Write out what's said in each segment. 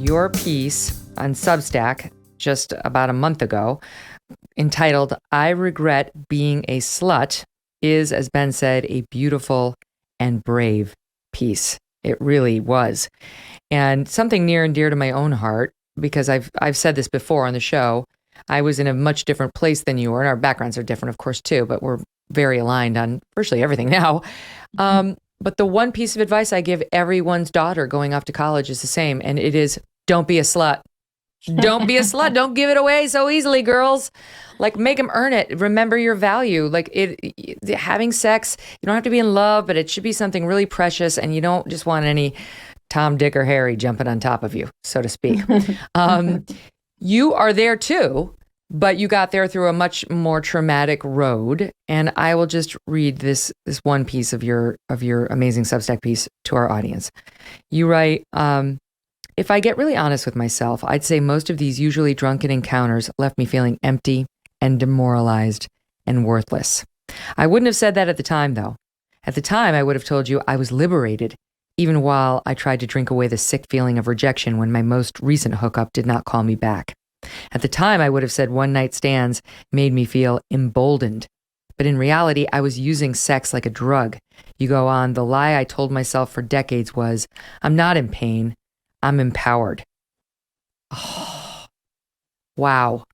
your piece on Substack just about a month ago entitled, I Regret Being a Slut, is, as Ben said, a beautiful and brave piece. It really was. And something near and dear to my own heart, because I've said this before on the show. I was in a much different place than you were, and our backgrounds are different, of course, too, but we're very aligned on virtually everything now. But the one piece of advice I give everyone's daughter going off to college is the same, and it is, don't be a slut. Don't be a slut. Don't give it away so easily, girls. Like, make them earn it. Remember your value. Like, having sex, you don't have to be in love, but it should be something really precious, and you don't just want any Tom, Dick, or Harry jumping on top of you, so to speak. You are there too, but you got there through a much more traumatic road. And I will just read this one piece of your amazing Substack piece to our audience. You write, if I get really honest with myself, I'd say most of these usually drunken encounters left me feeling empty and demoralized and worthless. I wouldn't have said that at the time, though. At the time, I would have told you I was liberated, even while I tried to drink away the sick feeling of rejection when my most recent hookup did not call me back. At the time, I would have said one-night stands made me feel emboldened. But in reality, I was using sex like a drug. You go on, the lie I told myself for decades was, I'm not in pain, I'm empowered. Oh, wow.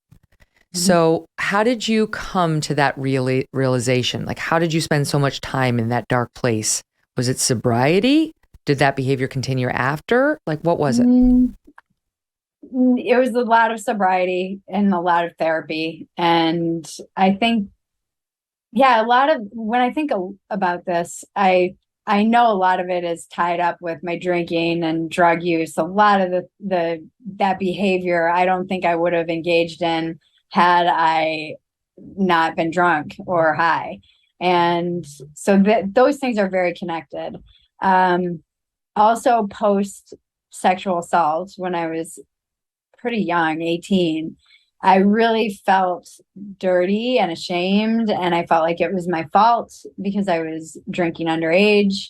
So how did you come to that realization? Like, how did you spend so much time in that dark place? Was it sobriety? Did that behavior continue after? Like, what was it? It was a lot of sobriety and a lot of therapy. And I think, when I think about this, I know a lot of it is tied up with my drinking and drug use. A lot of that behavior, I don't think I would have engaged in had I not been drunk or high. And so those things are very connected. Also, post sexual assault, when I was pretty young, 18, I really felt dirty and ashamed. And I felt like it was my fault because I was drinking underage.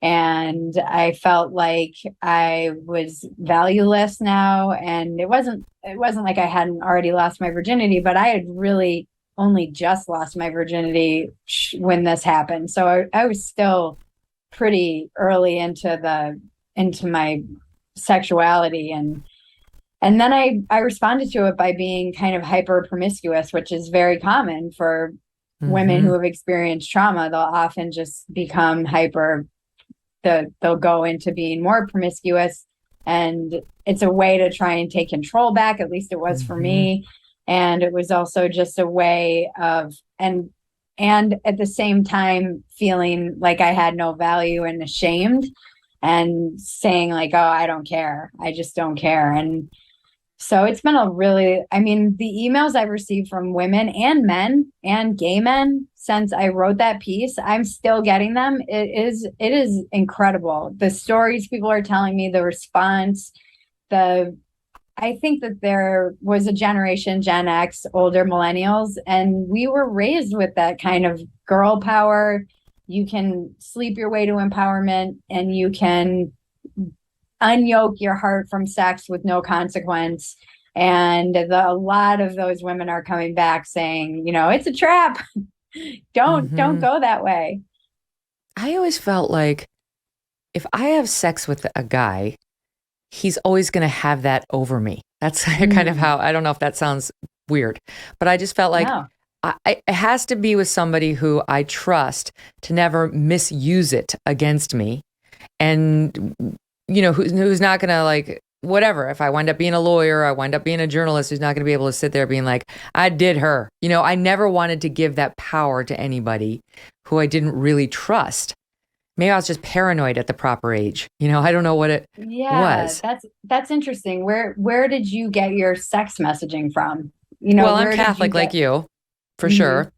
And I felt like I was valueless now. And it wasn't like I hadn't already lost my virginity, but I had really only just lost my virginity when this happened. So I was still pretty early into my sexuality, and then I responded to it by being kind of hyper promiscuous, which is very common for women who have experienced trauma. They'll often just become they'll go into being more promiscuous, and it's a way to try and take control back. At least it was for me. And it was also just a way of, and at the same time feeling like I had no value and ashamed and saying like, oh, I don't care. I just don't care. And so it's been the emails I've received from women and men and gay men since I wrote that piece, I'm still getting them. It is incredible. The stories people are telling me, the response, I think that there was a generation, Gen X, older millennials, and we were raised with that kind of girl power. You can sleep your way to empowerment, and you can unyoke your heart from sex with no consequence. And a lot of those women are coming back saying, it's a trap. Don't go that way. I always felt like if I have sex with a guy, he's always going to have that over me. That's kind of how, I don't know if that sounds weird, but I just felt like it has to be with somebody who I trust to never misuse it against me. And, who's not going to like, whatever, if I wind up being a lawyer, I wind up being a journalist, who's not going to be able to sit there being like, I did her. I never wanted to give that power to anybody who I didn't really trust. Maybe I was just paranoid at the proper age. I don't know what it was. That's interesting. Where did you get your sex messaging from? Well, I'm Catholic like you, for sure.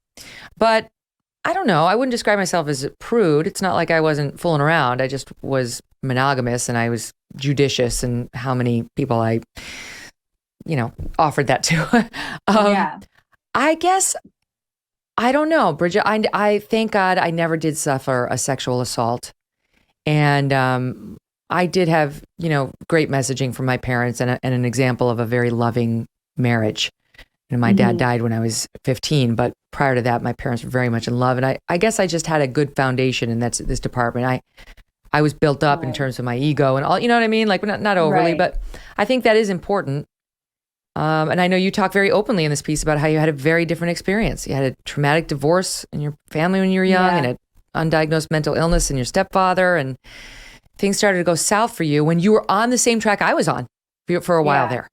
But I don't know. I wouldn't describe myself as a prude. It's not like I wasn't fooling around. I just was monogamous, and I was judicious in how many people I, offered that to. I guess, I don't know, Bridget. I thank God I never did suffer a sexual assault. And I did have, great messaging from my parents and an example of a very loving marriage. And my dad Mhm. died when I was 15, but prior to that, my parents were very much in love. And I guess I just had a good foundation in this department. I was built up in Right. terms of my ego and all, you know what I mean? Like not overly, Right. but I think that is important. And I know you talk very openly in this piece about how you had a very different experience. You had a traumatic divorce in your family when you were young and Yeah. an undiagnosed mental illness in your stepfather. And things started to go south for you when you were on the same track I was on for a while Yeah. there.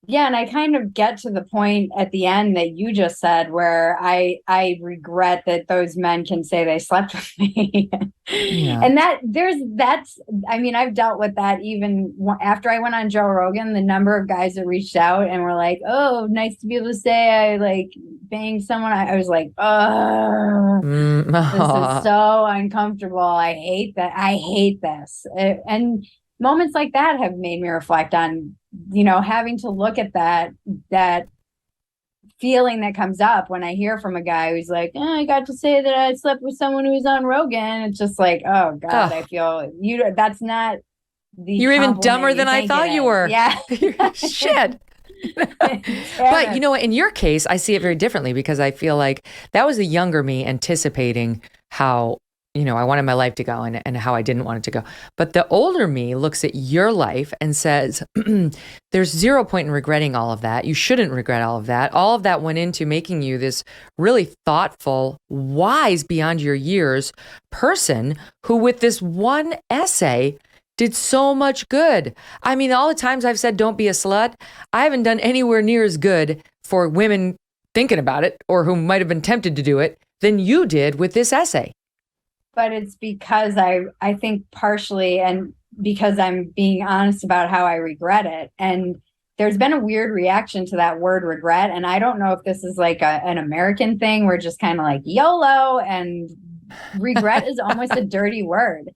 Yeah, and I kind of get to the point at the end that you just said where I regret that those men can say they slept with me. Yeah. And that's I mean, I've dealt with that even after I went on Joe Rogan, the number of guys that reached out and were like, "Oh, nice to be able to say I like banged someone." I was like, "Oh, this is Mm, so uncomfortable. I hate that. I hate this." And moments like that have made me reflect on, having to look at that feeling that comes up when I hear from a guy who's like, I got to say that I slept with someone who was on Rogan. It's just like, oh God, I oh, feel that's not the you're even compliment dumber you than I think it thought you is. were. Yeah. Shit. Damn But it. in your case, I see it very differently because I feel like that was the younger me anticipating how, I wanted my life to go and how I didn't want it to go. But the older me looks at your life and says, there's zero point in regretting all of that. You shouldn't regret all of that. All of that went into making you this really thoughtful, wise beyond your years person who, with this one essay, did so much good. I mean, all the times I've said, don't be a slut, I haven't done anywhere near as good for women thinking about it or who might have been tempted to do it than you did with this essay. But it's because I think partially, and because I'm being honest about how I regret it. And there's been a weird reaction to that word regret. And I don't know if this is like an American thing. We're just kind of like YOLO, and regret is almost a dirty word.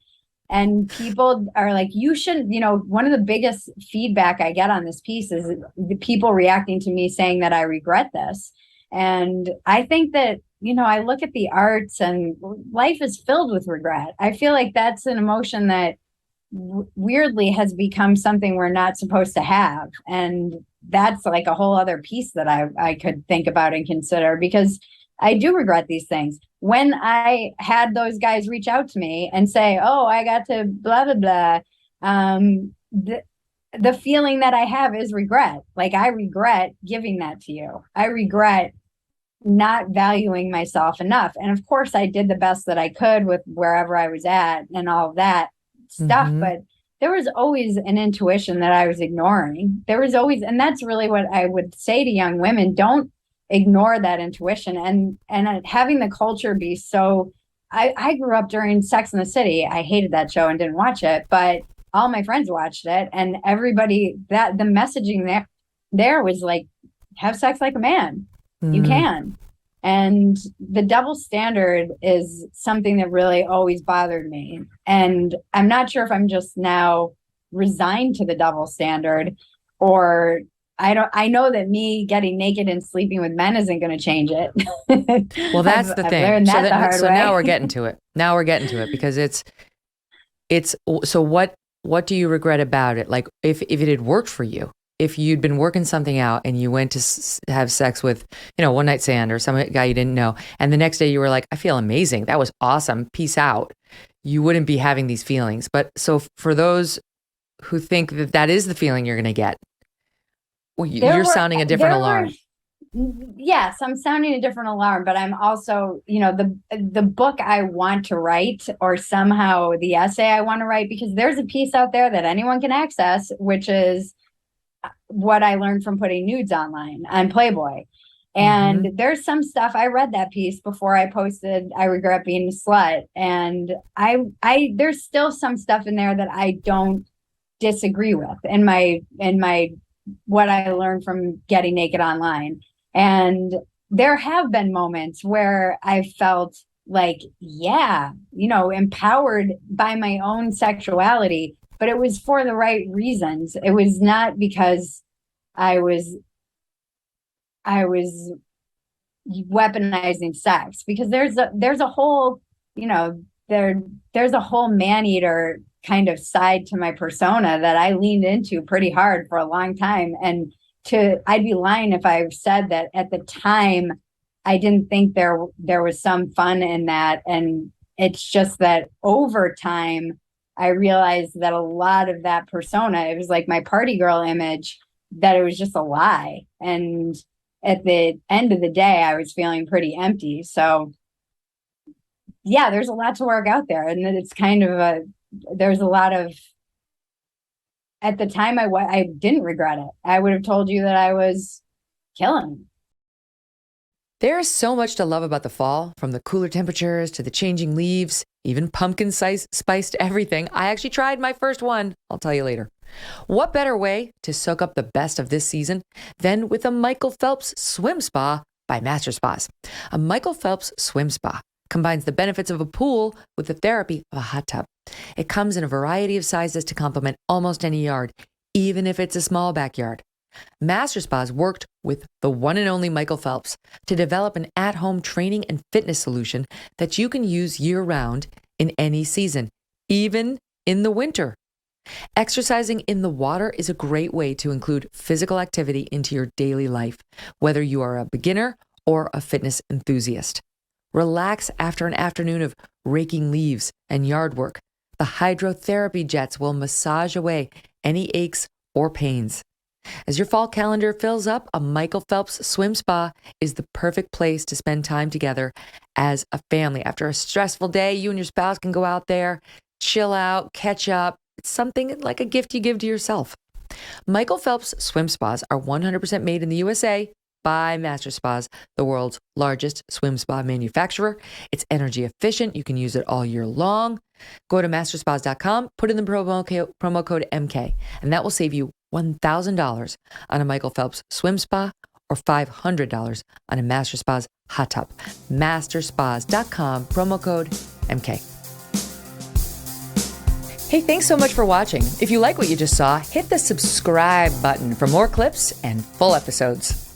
And people are like, you shouldn't, one of the biggest feedback I get on this piece is the people reacting to me saying that I regret this. And I think that, I look at the arts and life is filled with regret. I feel like that's an emotion that weirdly has become something we're not supposed to have. And that's like a whole other piece that I could think about and consider, because I do regret these things. When I had those guys reach out to me and say, "Oh, I got to blah blah blah," the feeling that I have is regret. Like, I regret giving that to you. I regret not valuing myself enough. And of course, I did the best that I could with wherever I was at and all of that stuff. Mm-hmm. But there was always an intuition that I was ignoring. There was always, and that's really what I would say to young women: don't ignore that intuition. And having the culture be so. I grew up during Sex and the City. I hated that show and didn't watch it, but all my friends watched it, and everybody, that the messaging there was like, have sex like a man. You Mm. can. And the double standard is something that really always bothered me. And I'm not sure if I'm just now resigned to the double standard, or I know that me getting naked and sleeping with men isn't going to change it. Well, that's the I've thing. learned that the hard So now way. we're getting to it. Now we're getting to it because it's so what do you regret about it? Like if it had worked for you, if you'd been working something out and you went to have sex with, one night stand or some guy you didn't know, and the next day you were like, I feel amazing. That was awesome. Peace out. You wouldn't be having these feelings. But so for those who think that that is the feeling you're going to get, well, there you're were sounding a different there were alarm. Yes, I'm sounding a different alarm, but I'm also, the book I want to write, or somehow the essay I want to write, because there's a piece out there that anyone can access, which is what I learned from putting nudes online on Playboy. Mm-hmm. And there's some stuff, I read that piece before I posted I regret being a slut, and I there's still some stuff in there that I don't disagree with in my what I learned from getting naked online. And there have been moments where I felt like, yeah, empowered by my own sexuality, but it was for the right reasons. It was not because I was I was weaponizing sex, because there's a whole, there's a whole man eater kind of side to my persona that I leaned into pretty hard for a long time. And I'd be lying if I said that at the time I didn't think there was some fun in that. And it's just that over time, I realized that a lot of that persona, it was like my party girl image, that it was just a lie. And at the end of the day, I was feeling pretty empty. So yeah, there's a lot to work out there. And it's kind of there's a lot of, at the time I didn't regret it. I would have told you that I was killing. There's so much to love about the fall, from the cooler temperatures to the changing leaves, even pumpkin spiced everything. I actually tried my first one. I'll tell you later. What better way to soak up the best of this season than with a Michael Phelps swim spa by Master Spas? A Michael Phelps swim spa combines the benefits of a pool with the therapy of a hot tub. It comes in a variety of sizes to complement almost any yard, even if it's a small backyard. Master Spas worked with the one and only Michael Phelps to develop an at-home training and fitness solution that you can use year-round in any season, even in the winter. Exercising in the water is a great way to include physical activity into your daily life, whether you are a beginner or a fitness enthusiast. Relax after an afternoon of raking leaves and yard work. The hydrotherapy jets will massage away any aches or pains. As your fall calendar fills up, a Michael Phelps swim spa is the perfect place to spend time together as a family. After a stressful day, you and your spouse can go out there, chill out, catch up. It's something like a gift you give to yourself. Michael Phelps swim spas are 100% made in the USA by Master Spas, the world's largest swim spa manufacturer. It's energy efficient. You can use it all year long. Go to masterspas.com, put in the promo code MK, and that will save you $1,000 on a Michael Phelps swim spa or $500 on a Master Spas hot tub. Masterspas.com, promo code MK. Hey, thanks so much for watching. If you like what you just saw, hit the subscribe button for more clips and full episodes.